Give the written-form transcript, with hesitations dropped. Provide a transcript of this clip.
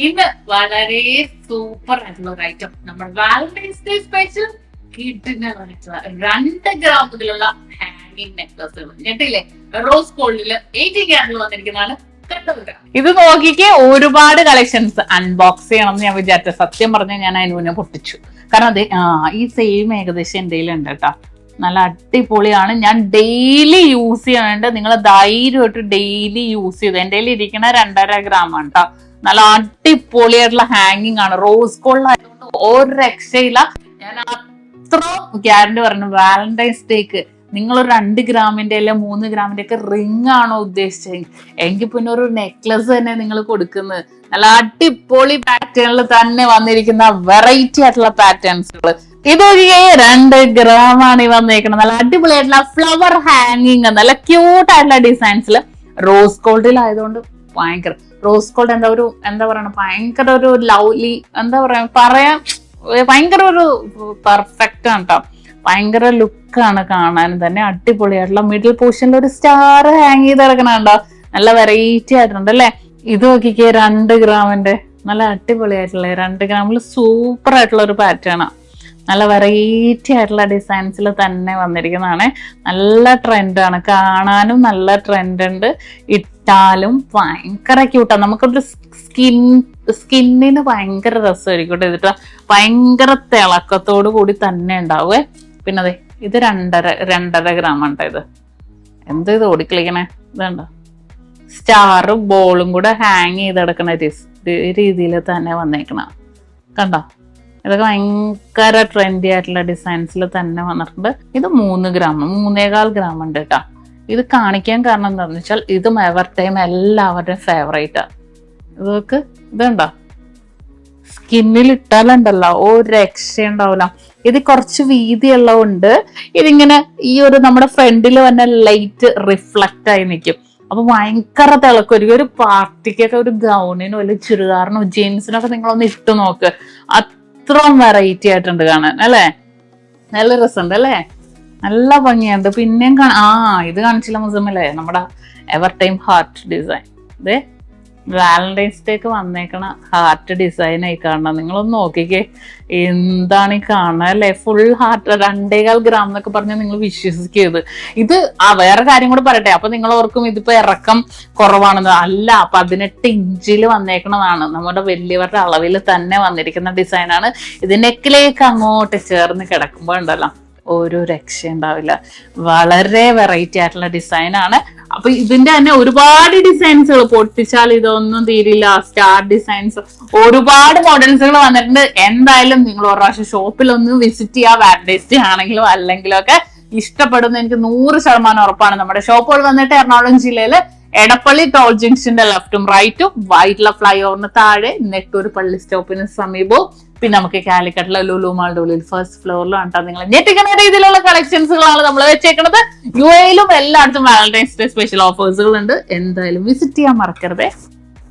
ഇന്ന് വളരെ സൂപ്പർ ആയിട്ടുള്ള ഒരു ഐറ്റം നമ്മുടെ വാലന്റൈൻസ് ഡേ സ്പെഷ്യൽ കിഡിന് 2 ഗ്രാം മുതലുള്ള ഹാങ്ങിങ് നെക്ലസുകൾ ഞെട്ടില്ലേ റോസ് ഗോൾഡില് 80 ഗ്രാമിൽ വന്നിരിക്കുന്നതാണ്. ഇത് നോക്കിക്ക് ഒരുപാട് കളക്ഷൻസ് അൺബോക്സ് ചെയ്യണം എന്ന് ഞാൻ വിചാരിച്ച. സത്യം പറഞ്ഞാൽ ഞാൻ അതിന് മുന്നേ പൊട്ടിച്ചു. കാരണം അതെ ഈ സെയിം ഏകദേശം എന്റെ ഉണ്ട് കേട്ടോ. നല്ല അടിപൊളിയാണ്. ഞാൻ ഡെയിലി യൂസ് ചെയ്യാനുണ്ട്. നിങ്ങൾ ധൈര്യമായിട്ട് ഡെയിലി യൂസ് ചെയ്തു. എന്റെ കയ്യിൽ ഇരിക്കുന്ന 2.5 ഗ്രാം ആണ് കേട്ടോ. നല്ല അടിപൊളിയായിട്ടുള്ള ഹാങ്ങിങ് ആണ്. റോസ് ഗോൾഡ് ആയതുകൊണ്ട് ഒരു രക്ഷയില്ല. ഞാൻ അത്ര ഗ്യാരണ്ടി പറഞ്ഞു. വാലന്റൈൻസ് ഡേക്ക് നിങ്ങൾ ഒരു 2 ഗ്രാമിന്റെ അല്ലെ 3 ഗ്രാമിന്റെ ഒക്കെ റിംഗ് ആണോ ഉദ്ദേശിച്ചത്, എങ്കിൽ പിന്നെ ഒരു നെക്ലസ് തന്നെ നിങ്ങൾ കൊടുക്കുന്നത്. നല്ല അടിപൊളി പാറ്റേണിൽ തന്നെ വന്നിരിക്കുന്ന വെറൈറ്റി ആയിട്ടുള്ള പാറ്റേൺസുകൾ. ഇതൊരു 2 ഗ്രാം ആണ് ഈ വന്നേക്കുന്നത്. നല്ല അടിപൊളിയായിട്ടുള്ള ഫ്ലവർ ഹാങ്ങിങ്, നല്ല ക്യൂട്ട് ആയിട്ടുള്ള ഡിസൈൻസിൽ റോസ് ഗോൾഡിലായതുകൊണ്ട് ഭയങ്കര റോസ് ഗോൾഡ് എന്താ പറയണ ഭയങ്കര ഒരു ലവ്ലി പറയാൻ ഭയങ്കര ഒരു പെർഫെക്റ്റ് ആണ് കേട്ടോ. ഭയങ്കര ലുക്കാണ് കാണാൻ തന്നെ. അടിപൊളിയായിട്ടുള്ള മിഡിൽ പോർഷനിൽ ഒരു സ്റ്റാർ ഹാങ് ചെയ്ത് കിടക്കണുണ്ടോ. നല്ല വെറൈറ്റി ആയിട്ടുണ്ട് അല്ലെ. ഇത് നോക്കിക്കേ 2 ഗ്രാമിന്റെ നല്ല അടിപൊളിയായിട്ടുള്ള 2 ഗ്രാമിൽ സൂപ്പർ ആയിട്ടുള്ള ഒരു പാറ്റേൺ. നല്ല വെറൈറ്റി ആയിട്ടുള്ള ഡിസൈൻസിൽ തന്നെ വന്നിരിക്കുന്നതാണ്. നല്ല ട്രെൻഡാണ്, കാണാനും നല്ല ട്രെൻഡ് ഉണ്ട്. ഇട്ടാലും ഭയങ്കര ക്യൂട്ടാണ്. നമുക്കൊരു സ്കിന്നിന് ഭയങ്കര രസമായിരിക്കും കേട്ടോ. ഇതിട്ട് ഭയങ്കര തിളക്കത്തോടു കൂടി തന്നെ ഉണ്ടാവേ. പിന്നെ അതെ ഇത് 2.5 ഗ്രാം ആണ്. ഇത് ഇത് ഓടിക്കളിക്കണേ ഇതുണ്ടോ. സ്റ്റാറും ബോളും കൂടെ ഹാങ് ചെയ്ത് കിടക്കണ രീതിയിൽ തന്നെ വന്നേക്കണ കണ്ടോ. ഇതൊക്കെ ഭയങ്കര ട്രെൻഡി ആയിട്ടുള്ള ഡിസൈൻസിൽ തന്നെ വന്നിട്ടുണ്ട്. ഇത് 3 ഗ്രാം 3.25 ഗ്രാം ഉണ്ട് കേട്ടോ. ഇത് കാണിക്കാൻ കാരണം എന്താണെന്ന് വെച്ചാൽ ഇതും എവർ ടൈം എല്ലാവരുടെയും ഫേവറേറ്റാ. ഇതൊക്കെ ഇതുണ്ടോ സ്കിന്നിൽ ഇട്ടാലുണ്ടല്ലോ ഒരു രക്ഷ ഉണ്ടാവില്ല. ഇത് കുറച്ച് വീതിയുള്ളതുകൊണ്ട് ഇതിങ്ങനെ ഈ ഒരു നമ്മുടെ ഫ്രണ്ടിൽ തന്നെ ലൈറ്റ് റിഫ്ലക്റ്റ് ആയി നിൽക്കും. അപ്പൊ ഭയങ്കര തിളക്കമായിരിക്കും. ഒരു പാർട്ടിക്കൊക്കെ ഒരു ഗൗണിനോ അല്ലെങ്കിൽ ചുരിദാറിനോ ജീൻസിനൊക്കെ നിങ്ങളൊന്ന് ഇട്ട് നോക്ക്. അത്രയും വെറൈറ്റി ആയിട്ടുണ്ട് കാണാൻ അല്ലേ. നല്ല രസമുണ്ട് അല്ലേ. നല്ല ഭംഗിയുണ്ട്. പിന്നെയും ഇത് കാണിച്ചില്ല മുസമ്മല്ലേ നമ്മുടെ എവർ ടൈം ഹാർട്ട് ഡിസൈൻ. ഇതേ വാലന്റൈൻസ് ഡേക്ക് വന്നേക്കണ ഹാർട്ട് ഡിസൈൻ ആയി കാണണം. നിങ്ങളൊന്ന് നോക്കിക്കേ എന്താണ് ഈ കാണുക അല്ലെ. ഫുൾ ഹാർട്ട് 2.25 ഗ്രാം എന്നൊക്കെ പറഞ്ഞാൽ നിങ്ങൾ വിശ്വസിക്കരുത്. ഇത് വേറെ കാര്യം കൂടെ പറയട്ടെ. അപ്പൊ നിങ്ങൾ ഓർക്കും ഇതിപ്പോ ഇറക്കം കുറവാണെന്ന്. അല്ല, 18 ഇഞ്ചിൽ വന്നേക്കണതാണ്. നമ്മുടെ വലിയവരുടെ അളവിൽ തന്നെ വന്നിരിക്കുന്ന ഡിസൈനാണ്. ഇത് നെക്കിലേക്ക് അങ്ങോട്ട് ചേർന്ന് കിടക്കുമ്പോ ഉണ്ടല്ലോ ഒരു രക്ഷ ഉണ്ടാവില്ല. വളരെ വെറൈറ്റി ആയിട്ടുള്ള ഡിസൈനാണ്. അപ്പൊ ഇതിന്റെ തന്നെ ഒരുപാട് ഡിസൈൻസുകൾ പൊട്ടിച്ചാൽ ഇതൊന്നും തീരില്ല. സ്റ്റാർ ഡിസൈൻസ് ഒരുപാട് മോഡൽസുകൾ വന്നിട്ടുണ്ട്. എന്തായാലും നിങ്ങൾ ഒരു പ്രാവശ്യം ഷോപ്പിൽ ഒന്ന് വിസിറ്റ് ചെയ്യുക. വാലന്റൈൻസ് ഡേ ആണെങ്കിലും അല്ലെങ്കിലും ഒക്കെ ഇഷ്ടപ്പെടുന്ന എനിക്ക് 100% ഉറപ്പാണ്. നമ്മുടെ ഷോപ്പുകൾ വന്നിട്ട് എറണാകുളം ജില്ലയില് എടപ്പള്ളി ടോൾ ജംഗ്ഷന്റെ ലെഫ്റ്റും റൈറ്റും വൈറ്റ്ല ഫ്ലൈ ഓവറിന് താഴെ നെട്ടൂർ പള്ളി സ്റ്റോപ്പിന് സമീപവും പിന്നെ നമുക്ക് കാലിക്കട്ടിലെ ലുലു മാളിന്റെ ഉള്ളിൽ ഫസ്റ്റ് ഫ്ലോറിലും കേട്ടോ. നിങ്ങൾ ഞെട്ടിക്കുന്ന രീതിയിലുള്ള കളക്ഷൻസുകളാണ് നമ്മൾ വെച്ചേക്കുന്നത്. യുഎയിലും എല്ലായിടത്തും വാലന്റൈൻസ് ഡേ സ്പെഷ്യൽ ഓഫേഴ്സുകൾ ഉണ്ട്. എന്തായാലും വിസിറ്റ് ചെയ്യാൻ മറക്കരുതേ.